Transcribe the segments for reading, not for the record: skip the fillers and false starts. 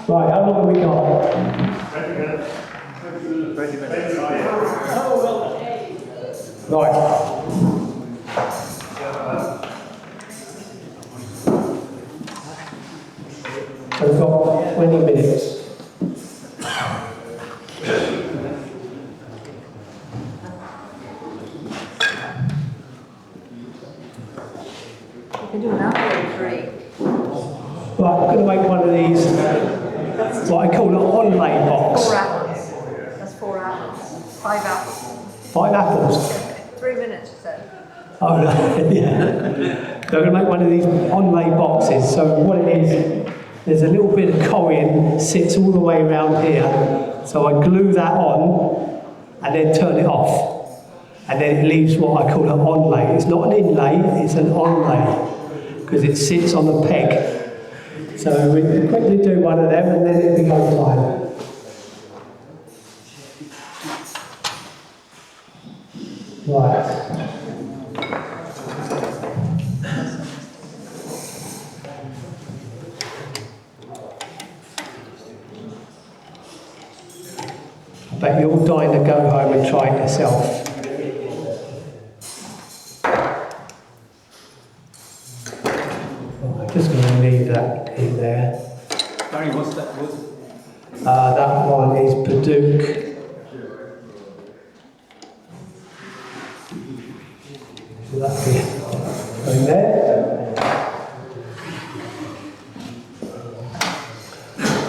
Right, how long have we got? 20 minutes. 20 minutes. Right. So we've got 20 minutes. You can do an hour in 3. Right, I'm going to make one of these, what I call an Onlay box. 4 apples. That's 4 apples. 5 apples. 5 apples. 3 minutes, you said. Oh, no, yeah. So I'm going to make one of these Onlay boxes. So what it is, there's a little bit of Corian sits all the way around here. So I glue that on and then turn it off. And then it leaves what I call an onlay. It's not an inlay, it's an onlay, because it sits on the peg. So we can quickly do one of them and then it'll be go time. Right. I bet you're all dying to go home and try it yourself. I'm just going to leave that in there. Barry, what's that? That one is Paduke. So that'll be going there.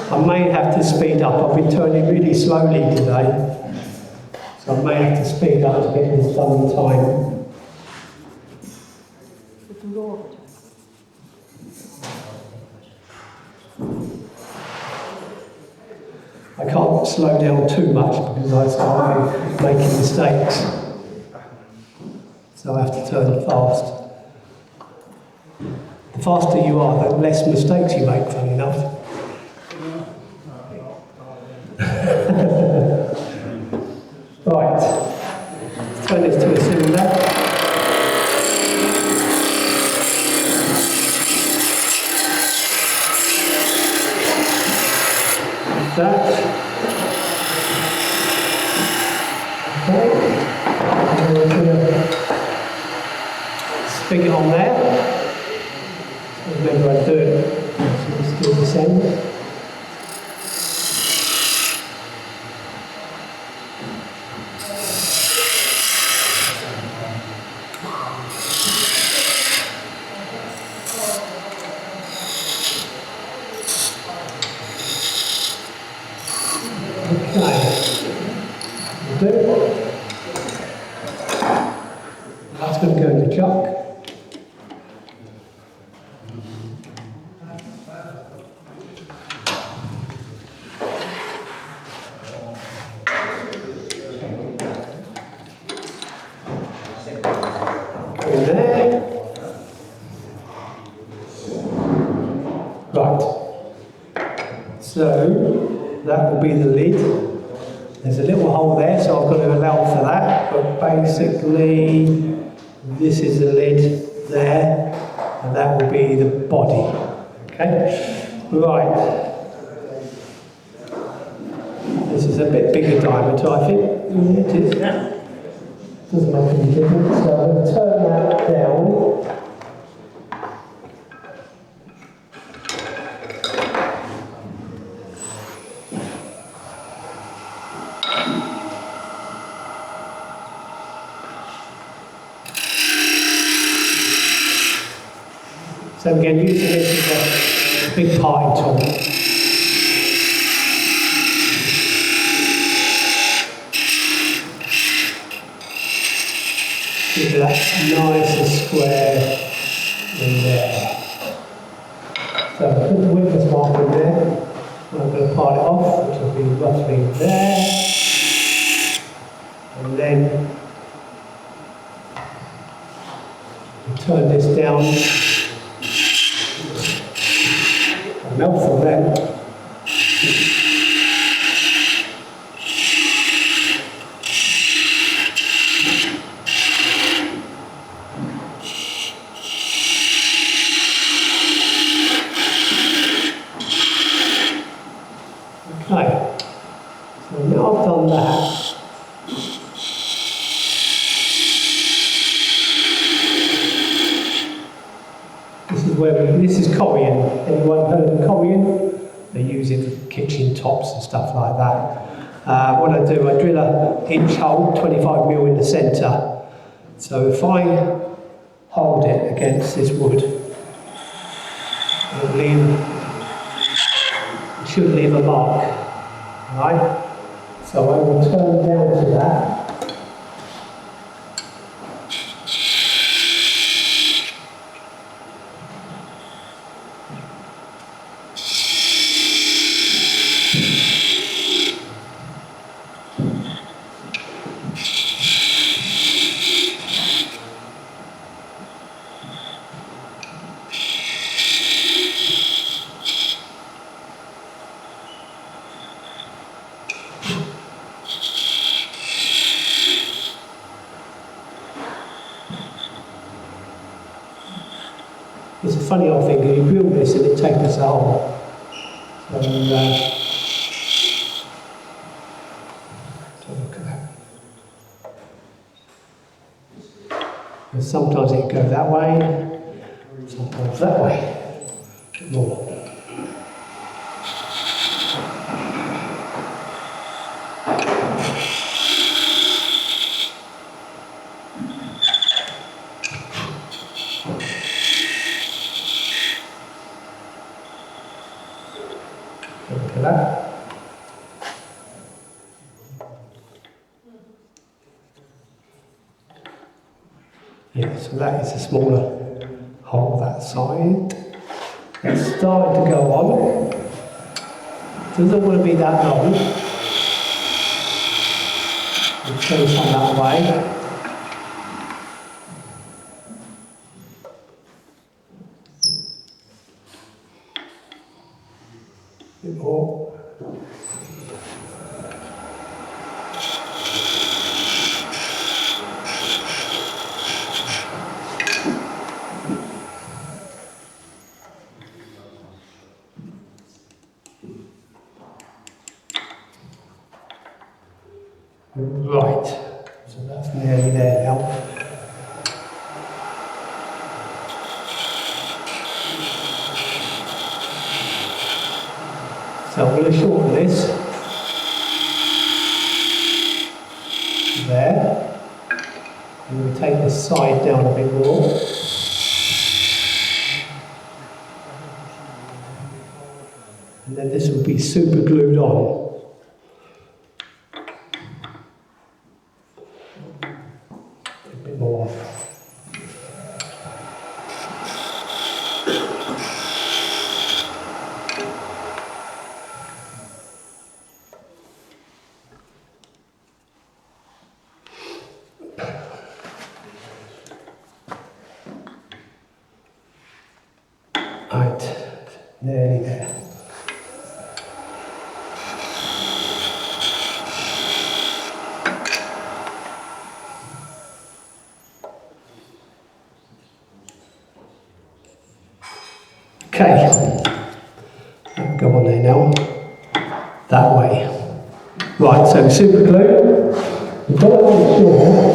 I may have to speed up. I've been turning really slowly today. So I may have to speed up to get this done in time. We can go over to it. I can't slow down too much because I start making mistakes. So I have to turn fast. The faster you are, the less mistakes you make, funny enough. Right, turn this to a cylinder. That. Okay. And we're going to stick it on there. So remember I do it. So let's do this end. That's going to go in the chuck. Go in there. Right. So that will be the lid. There's a little hole there, so I've got to allow for that, but basically this is the lid there, and that will be the body. Okay? Right. This is a bit bigger diameter, I think. It is. Doesn't make any difference. So I'm going to turn that down. So again, using this as a big parting tool. Give that nice and square in there. So put the witness mark in there. I'm going to part it off, which will be roughly there. And then turn this down. Mouthful then. this is Corian. Anyone heard of Corian? They use it for kitchen tops and stuff like that. What I do, I drill a inch hole, 25mm in the centre. So if I hold it against this wood, it should leave a mark, right? So I will turn down to that. It's a funny old thing, you drill this and it takes a hole. So, look at that. And sometimes it goes that way, sometimes that way. More. Look at that. Yeah, so that is a smaller hole that side. It's starting to go on. Doesn't want to be that long. It goes on that way. A bit more. Right, so that's nearly there now. So I'm going to shorten this. There. I'm going to take this side down a bit more. And then this will be super glued on. More. Right, nearly there. Okay, go on there now, that way. Right, so super glue, we've got to make sure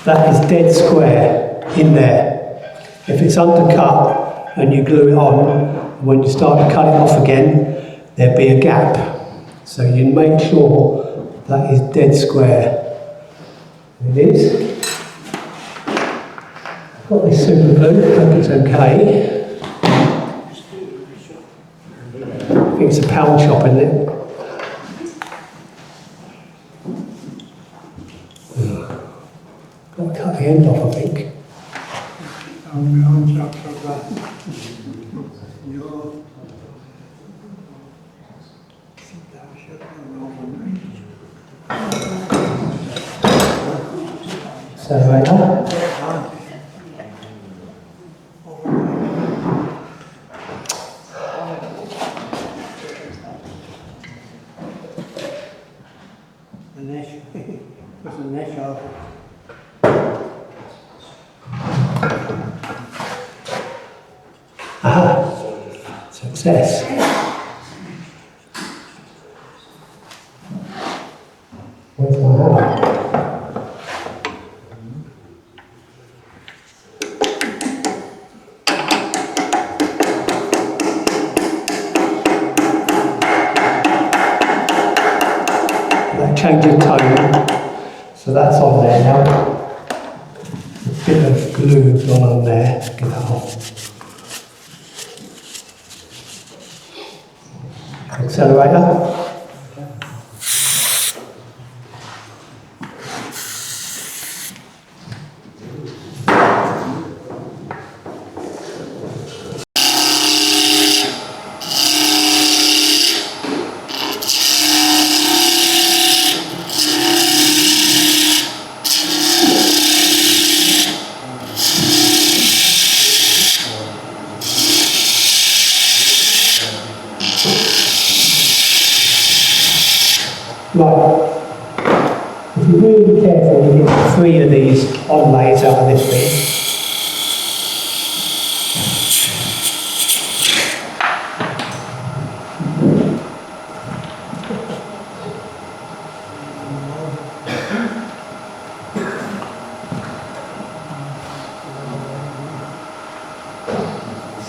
that is dead square in there. If it's undercut and you glue it on, when you start to cut it off again, there'll be a gap. So you make sure that is dead square. It is. Got this super glue, I think it's okay. I think it's a pound shop, isn't it? Got to cut the end off, I think. So right now. Aha, success. Where's my hammer? change of tone. So that's on there now. A bit of glue gone on there. Get that off. Accelerator. Right, if you're really careful, you get 3 of these onlays out of this bit.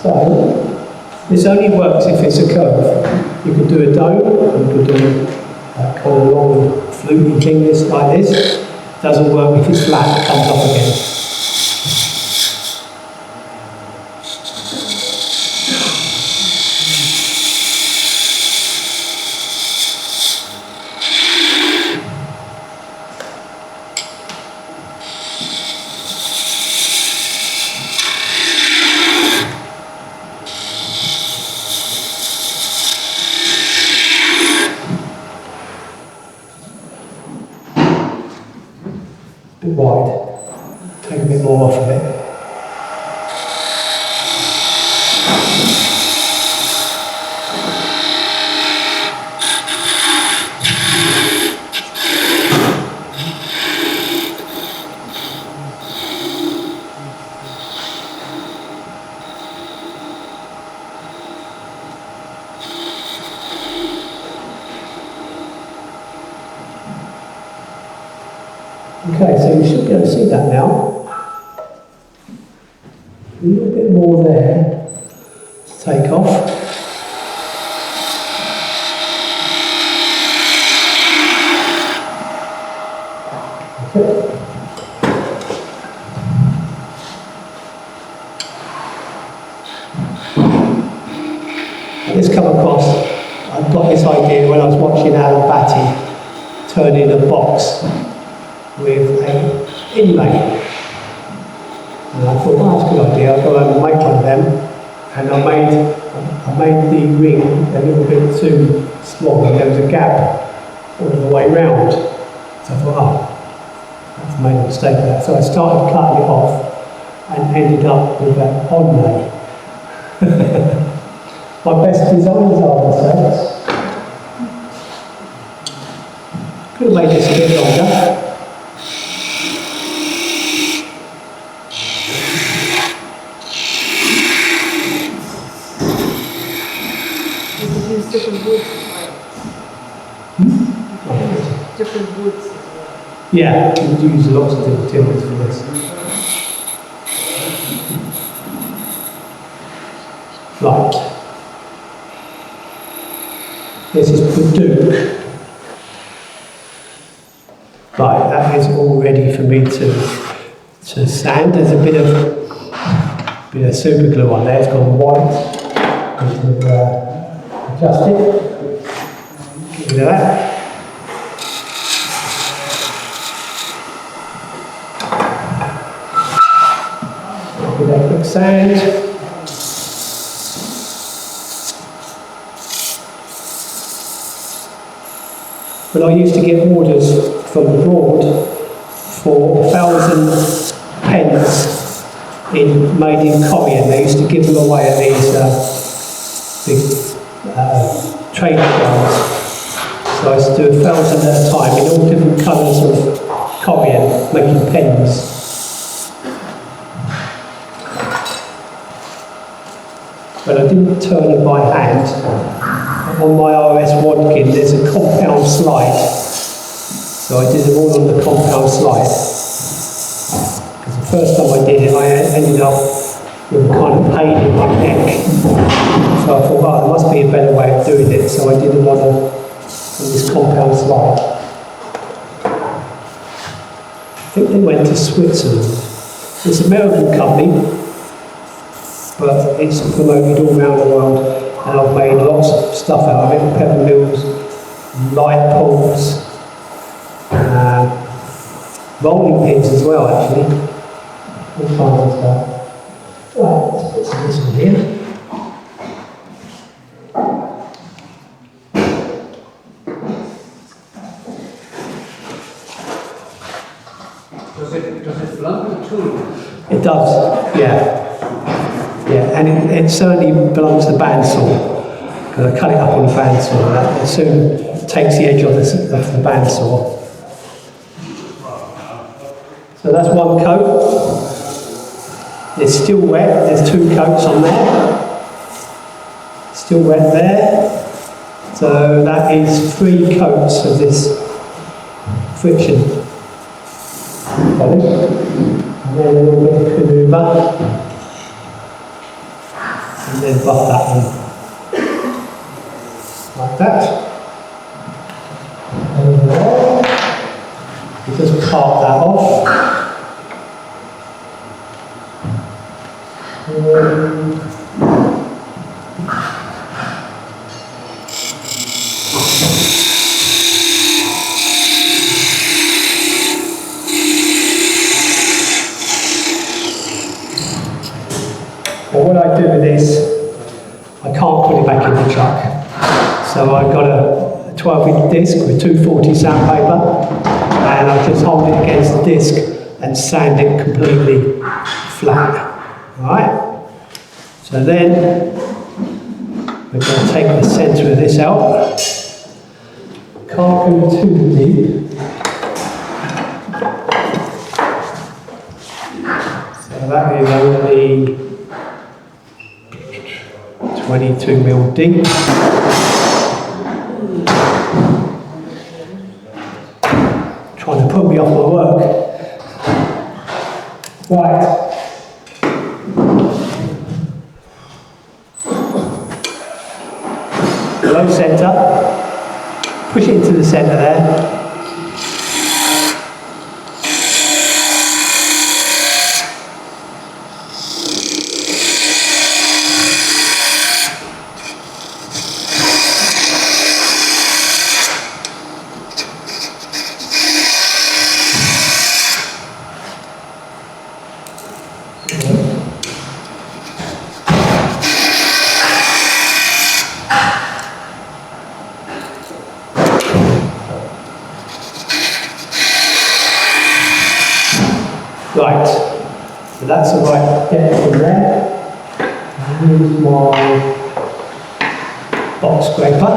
So, this only works if it's a curve. You could do a dome, you could do that kind of long fluty thing like this. Doesn't work if it's flat, it comes off again. Bit wide, take a bit more off of it. Okay, so you should be able to see that now. A little bit more there to take off. Okay. This come across, I got this idea when I was watching Alan Batty turn in a box with an inlay. And I thought, well, that's a good idea, I'll go home and make one of them. And I made the ring a little bit too small, and there was a gap all the way round. So I thought, oh, I've made a mistake of that. So I started cutting it off and ended up with an Onlay. My best designs are mistakes. Could have made this a bit longer. Different woods. Different woods. Yeah, you can use lots of different timbers for this. Right. This is Duke. Right, that is all ready for me to sand. There's a bit of super glue on there. It's gone white. Adjust it. Look at that. Give that a quick sand. When I used to get orders from abroad for 1,000 pens made in Corian, they used to give them away at these big trading cards. So I used to do 1,000 at a time in all different colours of Corian, making pens. But I didn't turn it by hand. On my RS Wadkin, there's a compound slide. So I did them all on the compound slide. Because the first time I did it, I ended up with a kind of pain in my neck. So I thought, oh, there must be a better way of doing it. So I did them on this compound slide. think they went to Switzerland. It's an American company, but it's promoted all around the world, and I've made lots of stuff out of it, pepper mills, light bulbs, rolling pins as well, actually. All kinds of stuff. Right, let's put some of this in here. Does it belong to tool? It does, yeah. Yeah, and it certainly belongs to the bandsaw, because I cut it up on the bandsaw. That soon takes the edge off the bandsaw. So that's one coat. It's still wet, there's 2 coats on there. Still wet there. So that is 3 coats of this friction. And then a little bit of Kanuba. And then buff that one. Like that. Over there. You just part that off. Well, what I do with this, I can't put it back in the truck. So I've got a 12-inch disc with 240 sandpaper, and I just hold it against the disc and sand it completely flat. Alright? So then, we're going to take the centre of this out. Can't go too deep. So that is only 22mm deep. Trying to put me off my work. Right. Low centre. Push it into the centre there. Right, so that's the right depth from there. And here's my box scraper.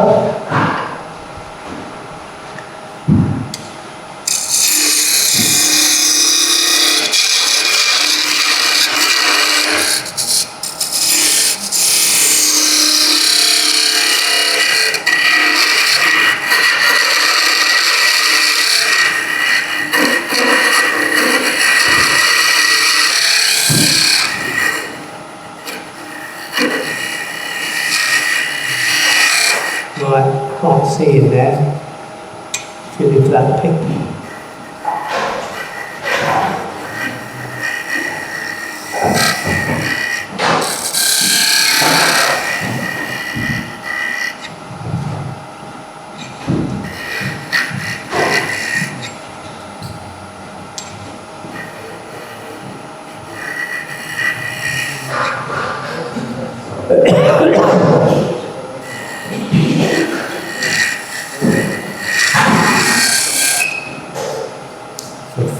Right, can't see in there. Fill into that pink.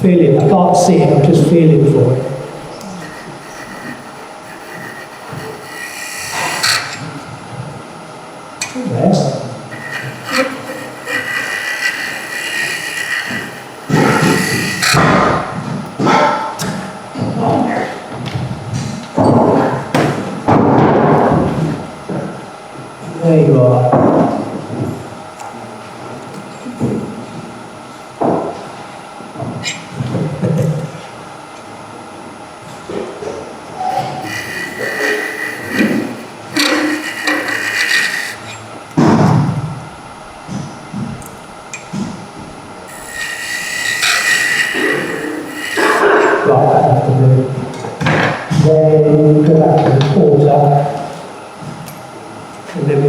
Feeling, I can't see it, I'm just feeling for it. There. There you are.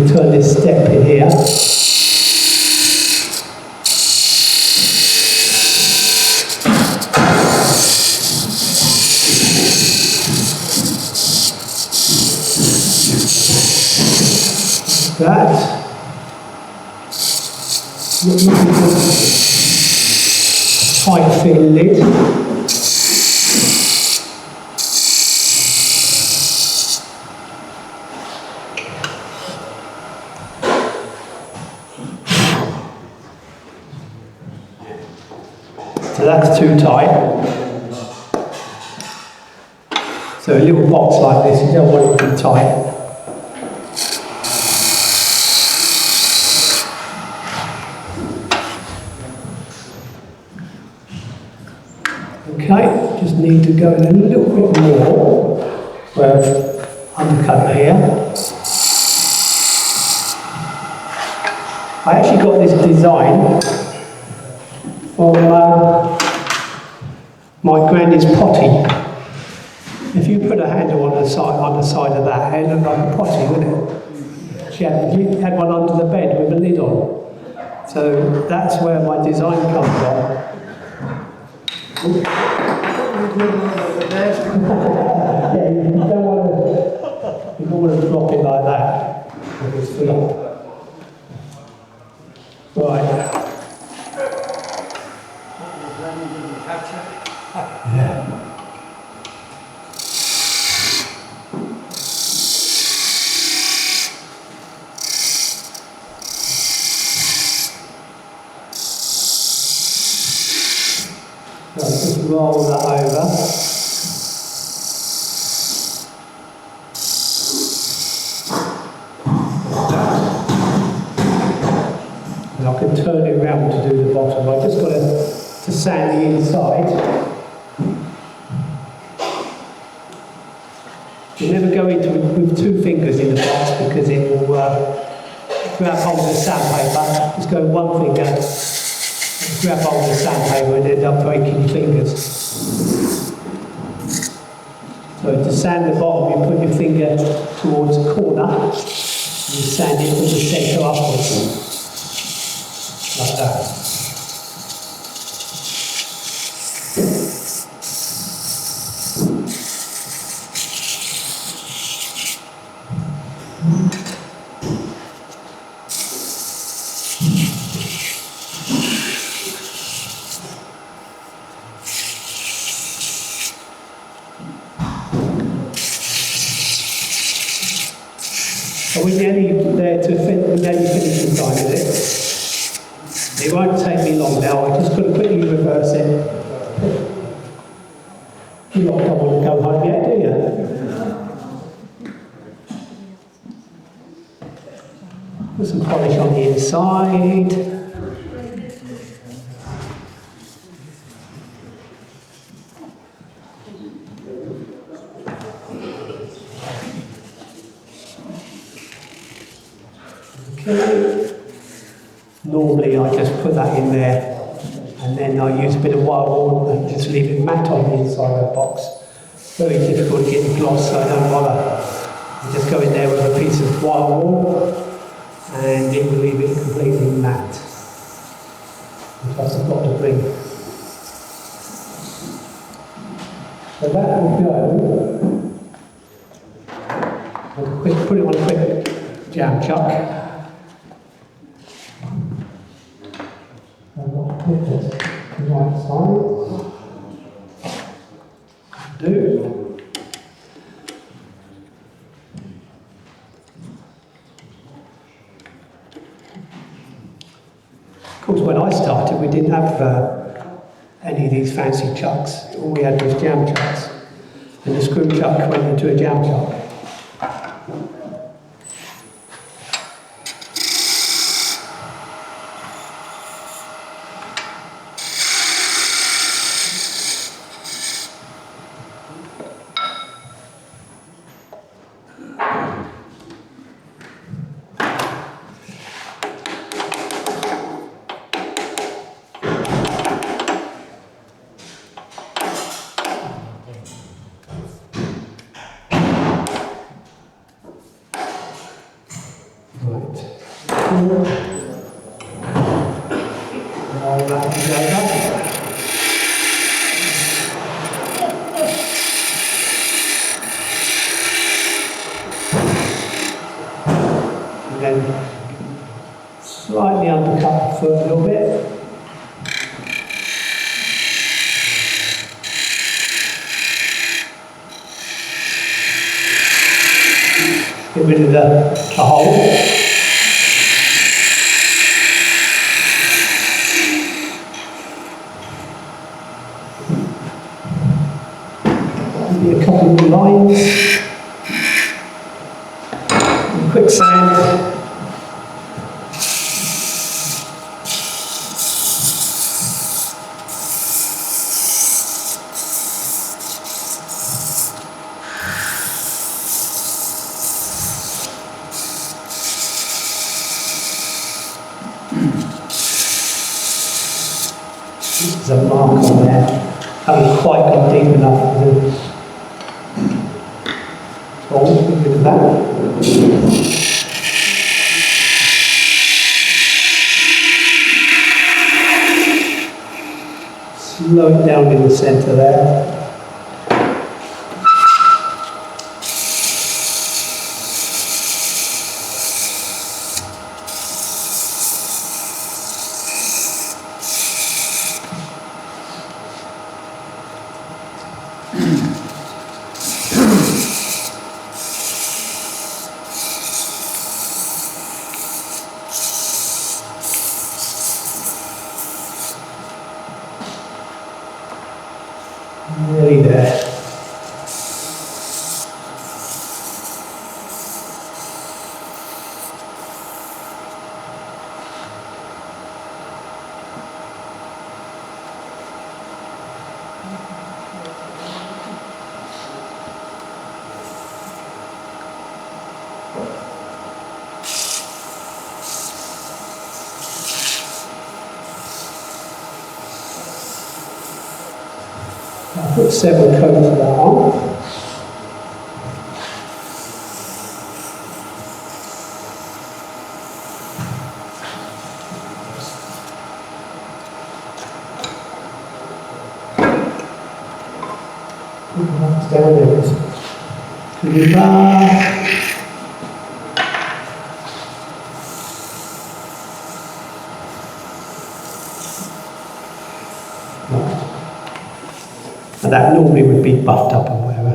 We'll turn this step in here. That. Tight fit lid. So that's too tight. So a little box like this, you don't want it to be tight. Okay, just need to go in a little bit more where I've undercut here. I actually got this design from my granny's potty. If you put a handle on the side of that, it looked like a potty, wouldn't it? She had one under the bed with a lid on. So that's where my design comes from. Yeah, you don't want to drop it like that. It's full. Right. Yeah. So just roll that over. And I can turn it around to do the bottom. I've just got to sand the inside. You never go into it with two fingers in the box because it will grab hold of the sandpaper. Just go one finger, grab hold of the sandpaper and end up breaking your fingers. So to sand the bottom, you put your finger towards the corner and you sand it from the centre upwards. Like that. Are we nearly there to finish the time, is it? It won't take me long now, I'm just going to quickly reverse it. You lot don't want to go home yet, do you? Put some polish on the inside. Okay. Normally I just put that in there and then I use a bit of wire wool and just leave it matte on the inside of the box. Very difficult to get the gloss, so I don't bother. I just go in there with a piece of wire wool and it will leave it completely matte. Plus I've got to bring. So that will go. I'll put it on a quick jam chuck. Put this to the right side. Do. Of course, when I started, we didn't have any of these fancy chucks. All we had was jam chucks. And the screw chuck went into a jam chuck. roll that over. And then slightly undercut the foot a little bit. Get rid of the hole. Maybe a couple of lines. Quick sand. There's a mark on there. Haven't quite got deep enough to do. Oh, get rid of that. Slow it down in the centre there. Nearly there. I'll put several coats of that on. That's down there. And that normally would be buffed up or whatever.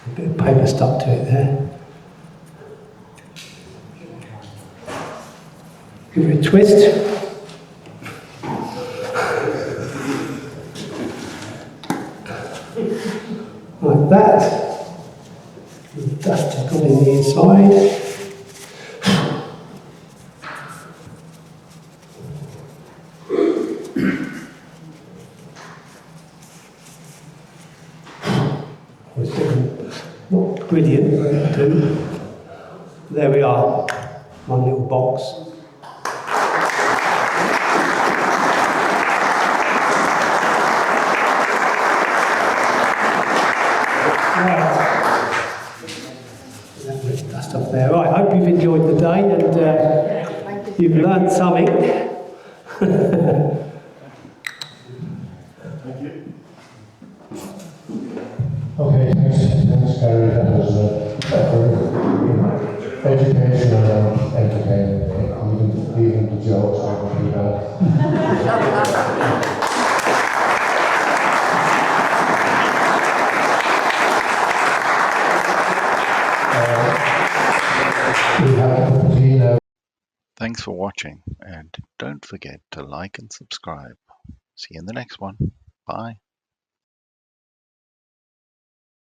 A bit of paper stuck to it there. Give it a twist. Like that. Dust has gone in the inside. Not brilliant, but it'll do. There we are, one little box. Dust off there. Right, I hope you've enjoyed the day and you've learned something. Okay, thanks Gary. That was educational and entertaining. Even the jokes aren't too bad. We have a cup of tea now. Thanks for watching, and don't forget to like and subscribe. See you in the next one. Bye.